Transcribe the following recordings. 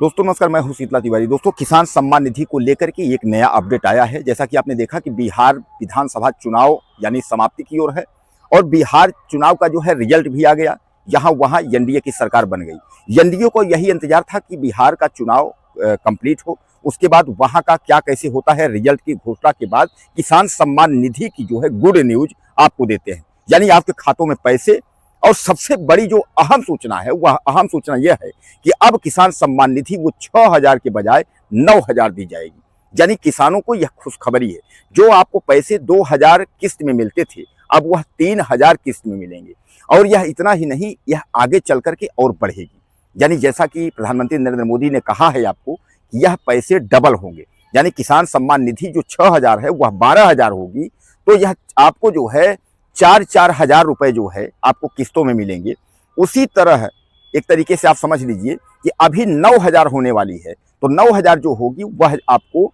दोस्तों नमस्कार, मैं हूं शीतला तिवारी। दोस्तों, किसान सम्मान निधि को लेकर के एक नया अपडेट आया है। जैसा कि आपने देखा कि बिहार विधानसभा चुनाव यानी समाप्ति की ओर है और बिहार चुनाव का जो है रिजल्ट भी आ गया। यहाँ वहाँ एनडीए की सरकार बन गई। एनडीए को यही इंतजार था कि बिहार का चुनाव कंप्लीट हो, उसके बाद वहाँ का क्या कैसे होता है, रिजल्ट की घोषणा के बाद किसान सम्मान निधि की जो है गुड न्यूज आपको देते हैं, यानी आपके खातों में पैसे। और सबसे बड़ी जो अहम सूचना है, वह अहम सूचना यह है कि अब किसान सम्मान निधि वो 6,000 के बजाय 9,000 दी जाएगी। यानी किसानों को यह खुशखबरी है। जो आपको पैसे 2,000 किस्त में मिलते थे, अब वह 3,000 किस्त में मिलेंगे। और यह इतना ही नहीं, यह आगे चल करके और बढ़ेगी। यानी जैसा कि प्रधानमंत्री नरेंद्र मोदी ने कहा है आपको कि यह पैसे डबल होंगे। यानी किसान सम्मान निधि जो 6,000 है वह 12,000 होगी। तो यह आपको जो है 4-4 हजार रुपए जो है आपको किस्तों में मिलेंगे। उसी तरह एक तरीके से आप समझ लीजिए कि अभी 9,000 होने वाली है, तो 9,000 जो होगी वह आपको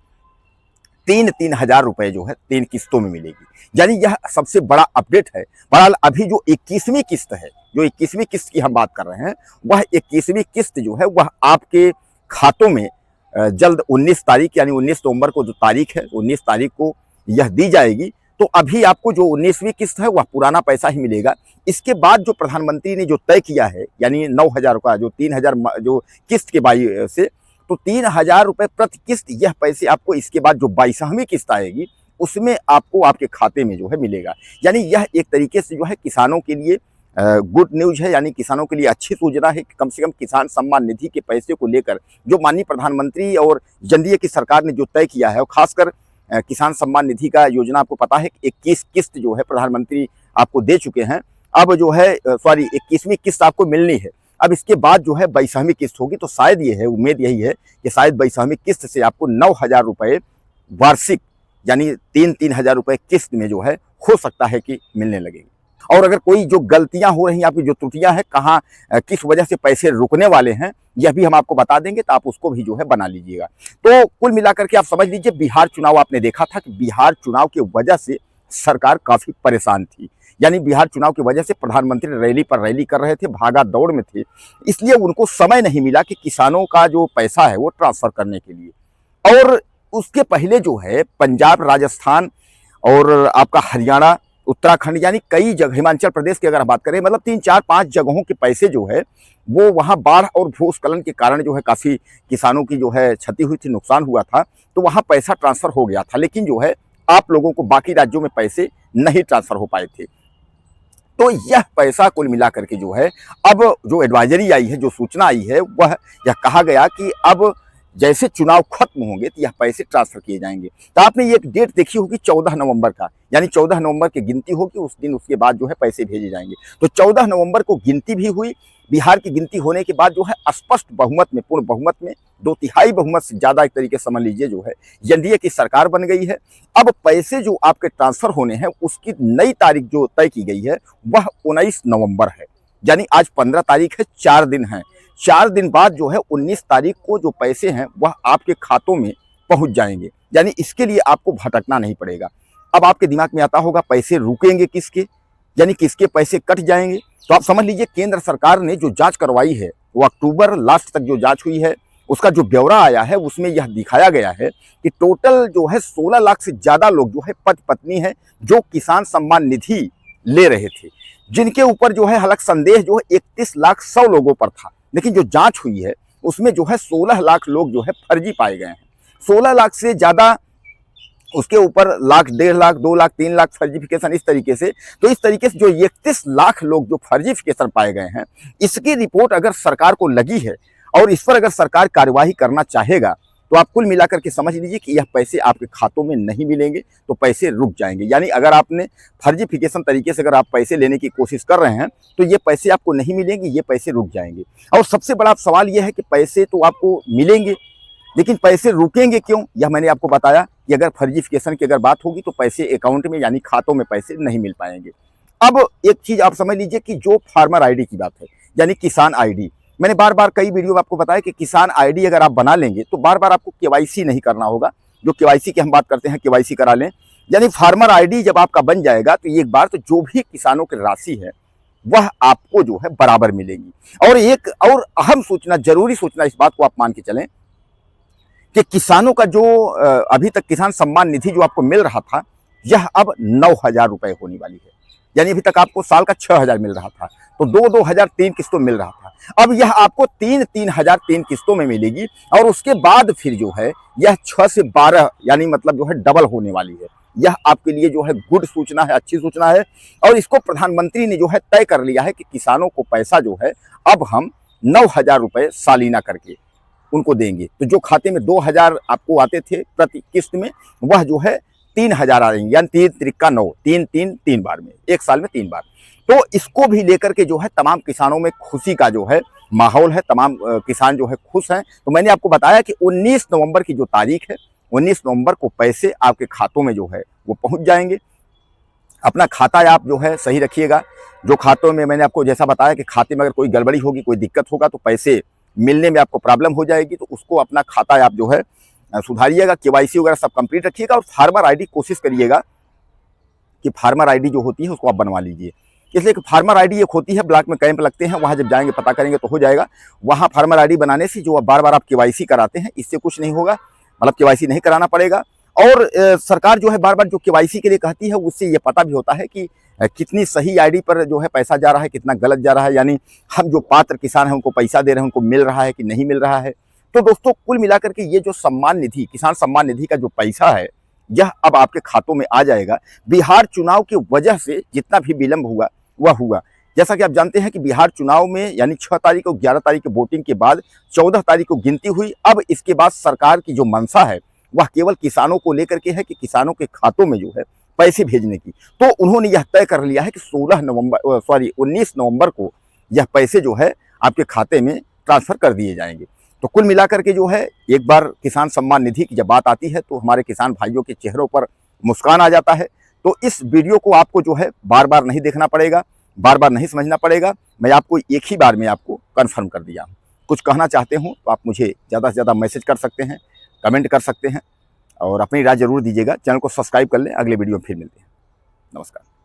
3-3 हजार रुपए जो है 3 किस्तों में मिलेगी। यानी यह सबसे बड़ा अपडेट है। बहरहाल अभी जो 21वीं किस्त है, जो 21वीं किस्त की हम बात कर रहे हैं, वह 21वीं किस्त जो है वह आपके खातों में जल्द 19 तारीख यानी 19 नवंबर को जो तारीख है, 19 तारीख को यह दी जाएगी। तो अभी आपको जो 19वीं किस्त है वह पुराना पैसा ही मिलेगा। इसके बाद जो प्रधानमंत्री ने जो तय किया है, यानी 9,000 का जो 3,000 जो किस्त के बाई से, तो 3,000 रुपए प्रति किस्त, यह पैसे आपको इसके बाद जो 22वीं किस्त आएगी उसमें आपको आपके खाते में जो है मिलेगा। यानी यह एक तरीके से जो है किसानों के लिए गुड न्यूज है, यानी किसानों के लिए अच्छी सूचना है कि कम से कम किसान सम्मान निधि के पैसे को लेकर जो माननीय प्रधानमंत्री और एनडीए की सरकार ने जो तय किया है, और खासकर किसान सम्मान निधि का योजना आपको पता है कि 21 किस्त जो है प्रधानमंत्री आपको दे चुके हैं। अब जो है 21वीं किस्त आपको मिलनी है। अब इसके बाद जो है 22वीं किस्त होगी। तो शायद ये है, उम्मीद यही है कि शायद 22वीं किस्त से आपको 9,000 रुपए वार्षिक यानी 3-3 हजार रुपए किस्त में जो है हो सकता है कि मिलने लगेगी। और अगर कोई जो गलतियां हो रही हैं, आपकी जो त्रुटियां हैं, कहाँ किस वजह से पैसे रुकने वाले हैं, यह भी हम आपको बता देंगे, तो आप उसको भी जो है बना लीजिएगा। तो कुल मिलाकर के आप समझ लीजिए, बिहार चुनाव आपने देखा था कि बिहार चुनाव की वजह से सरकार काफी परेशान थी। यानी बिहार चुनाव की वजह से प्रधानमंत्री रैली पर रैली कर रहे थे, भागा दौड़ में थे, इसलिए उनको समय नहीं मिला कि किसानों का जो पैसा है वो ट्रांसफर करने के लिए। और उसके पहले जो है पंजाब, राजस्थान और आपका हरियाणा, उत्तराखंड, यानी कई जगह, हिमाचल प्रदेश की अगर बात करें, मतलब 3-4-5 जगहों के पैसे जो है वो वहाँ बाढ़ और भूस्खलन के कारण जो है काफ़ी किसानों की जो है क्षति हुई थी, नुकसान हुआ था, तो वहाँ पैसा ट्रांसफ़र हो गया था। लेकिन जो है आप लोगों को बाकी राज्यों में पैसे नहीं ट्रांसफ़र हो पाए थे। तो यह पैसा कुल मिला करके जो है अब जो एडवाइजरी आई है, जो सूचना आई है, वह यह कहा गया कि अब जैसे चुनाव खत्म होंगे तो यह पैसे ट्रांसफर किए जाएंगे। तो आपने ये एक डेट देखी होगी 14 नवंबर का, यानी 14 नवंबर की गिनती होगी उस दिन, उसके बाद जो है पैसे भेजे जाएंगे। तो 14 नवंबर को गिनती भी हुई। बिहार की गिनती होने के बाद जो है स्पष्ट बहुमत में, पूर्ण बहुमत में, 2/3 बहुमत से ज्यादा एक तरीके से समझ लीजिए जो है एनडीए की सरकार बन गई है। अब पैसे जो आपके ट्रांसफर होने हैं उसकी नई तारीख जो तय की गई है वह 19 नवंबर है। यानी आज 15 तारीख है, 4 दिन है। 4 दिन बाद जो है 19 तारीख को जो पैसे हैं वह आपके खातों में पहुंच जाएंगे। यानी इसके लिए आपको भटकना नहीं पड़ेगा। अब आपके दिमाग में आता होगा पैसे रुकेंगे किसके, यानी किसके पैसे कट जाएंगे। तो आप समझ लीजिए, केंद्र सरकार ने जो जांच करवाई है वो अक्टूबर लास्ट तक जो जांच हुई है उसका जो ब्यौरा आया है उसमें यह दिखाया गया है कि टोटल जो है 16 लाख से ज्यादा लोग जो है पति पत्नी है जो किसान सम्मान निधि ले रहे थे, जिनके ऊपर जो है हालांकि संदेह जो है 31 लाख 100 लोगों पर था। लेकिन जो जांच हुई है उसमें जो है 16 लाख लोग जो है फर्जी पाए गए हैं। 16 लाख से ज्यादा, उसके ऊपर लाख, 1.5 लाख, 2 लाख, 3 लाख फर्जिफिकेशन, इस तरीके से। तो इस तरीके से जो 31 लाख लोग जो फर्जिफिकेशन पाए गए हैं, इसकी रिपोर्ट अगर सरकार को लगी है और इस पर अगर सरकार कार्यवाही करना चाहेगा तो आप कुल मिलाकर के समझ लीजिए कि यह पैसे आपके खातों में नहीं मिलेंगे, तो पैसे रुक जाएंगे। यानी अगर आपने फर्जिफिकेशन तरीके से अगर आप पैसे लेने की कोशिश कर रहे हैं तो ये पैसे आपको नहीं मिलेंगे, ये पैसे रुक जाएंगे। और सबसे बड़ा सवाल यह है कि पैसे तो आपको मिलेंगे लेकिन पैसे रुकेंगे क्यों, यह मैंने आपको बताया कि अगर फर्जिफिकेशन की अगर बात होगी तो पैसे अकाउंट में यानी खातों में पैसे नहीं मिल पाएंगे। अब एक चीज आप समझ लीजिए कि जो फार्मर आईडी की बात है, यानी किसान आईडी, मैंने बार बार कई वीडियो में आपको बताया कि किसान आईडी अगर आप बना लेंगे तो बार बार आपको केवाईसी नहीं करना होगा। जो केवाईसी की हम बात करते हैं, केवाईसी करा लें। यानी फार्मर आईडी जब आपका बन जाएगा तो एक बार तो जो भी किसानों की राशि है वह आपको जो है बराबर मिलेगी। और एक और अहम सूचना, जरूरी सूचना, इस बात को आप मान के चलें कि किसानों का जो अभी तक किसान सम्मान निधि जो आपको मिल रहा था, यह अब 9,000 रुपए होने वाली है। यानी अभी तक आपको साल का 6,000 मिल रहा था, तो 2-2,000 3 किस्तों मिल रहा था। अब यह आपको 3-3,000 3 किस्तों में मिलेगी, और उसके बाद फिर जो है यह 6 से 12 यानी मतलब जो है डबल होने वाली है। यह आपके लिए जो है गुड सूचना है, अच्छी सूचना है। और इसको प्रधानमंत्री ने जो है तय कर लिया है कि किसानों को पैसा जो है अब हम 9,000 रुपए सालीना करके उनको देंगे। तो जो खाते में 2,000 आपको आते थे प्रति किस्त में, वह जो है 3,000 आ जाएंगे, यानी 3 त्रिका 9, 3 बार में, एक साल में 3 बार। तो इसको भी लेकर के जो है तमाम किसानों में खुशी का जो है माहौल है, तमाम किसान जो है खुश हैं। तो मैंने आपको बताया कि 19 नवंबर की जो तारीख है, 19 नवंबर को पैसे आपके खातों में जो है वो पहुंच जाएंगे। अपना खाता आप जो है सही रखिएगा। जो खातों में मैंने आपको जैसा बताया कि खाते में अगर कोई गड़बड़ी होगी, कोई दिक्कत होगा, तो पैसे मिलने में आपको प्रॉब्लम हो जाएगी। तो उसको अपना खाता आप जो है सुधारिएगा, केवाईसी वगैरह सब कंप्लीट रखिएगा। और फार्मर आईडी कोशिश करिएगा कि फार्मर आईडी जो होती है उसको आप बनवा लीजिए। इसलिए कि फार्मर आईडी एक होती है, ब्लॉक में कैंप लगते हैं, वहाँ जब जाएंगे पता करेंगे तो हो जाएगा। वहाँ फार्मर आईडी बनाने से जो बार बार आप केवाईसी कराते हैं, इससे कुछ नहीं होगा, मतलब केवाईसी नहीं कराना पड़ेगा। और सरकार जो है बार बार जो केवाईसी के लिए कहती है, उससे ये पता भी होता है कि कितनी सही आईडी पर जो है पैसा जा रहा है, कितना गलत जा रहा है, यानी हम जो पात्र किसान हैं उनको पैसा दे रहे हैं, उनको मिल रहा है कि नहीं मिल रहा है। तो दोस्तों कुल मिलाकर के ये जो सम्मान निधि, किसान सम्मान निधि का जो पैसा है, यह अब आपके खातों में आ जाएगा। बिहार चुनाव की वजह से जितना भी विलंब हुआ वह हुआ। जैसा कि आप जानते हैं कि बिहार चुनाव में यानी 6 तारीख को 11 तारीख की वोटिंग के बाद 14 तारीख को गिनती हुई। अब इसके बाद सरकार की जो मंशा है वह केवल किसानों को लेकर के है कि किसानों के खातों में जो है पैसे भेजने की। तो उन्होंने यह तय कर लिया है कि 19 नवंबर को यह पैसे जो है आपके खाते में ट्रांसफर कर दिए जाएंगे। तो कुल मिलाकर के जो है एक बार किसान सम्मान निधि की जब बात आती है तो हमारे किसान भाइयों के चेहरों पर मुस्कान आ जाता है। तो इस वीडियो को आपको जो है बार बार नहीं देखना पड़ेगा, बार बार नहीं समझना पड़ेगा। मैं आपको एक ही बार में आपको कन्फर्म कर दिया हूँ। कुछ कहना चाहते हो तो आप मुझे ज़्यादा से ज़्यादा मैसेज कर सकते हैं, कमेंट कर सकते हैं, और अपनी राय जरूर दीजिएगा। चैनल को सब्सक्राइब कर लें। अगले वीडियो में फिर मिलते हैं। नमस्कार।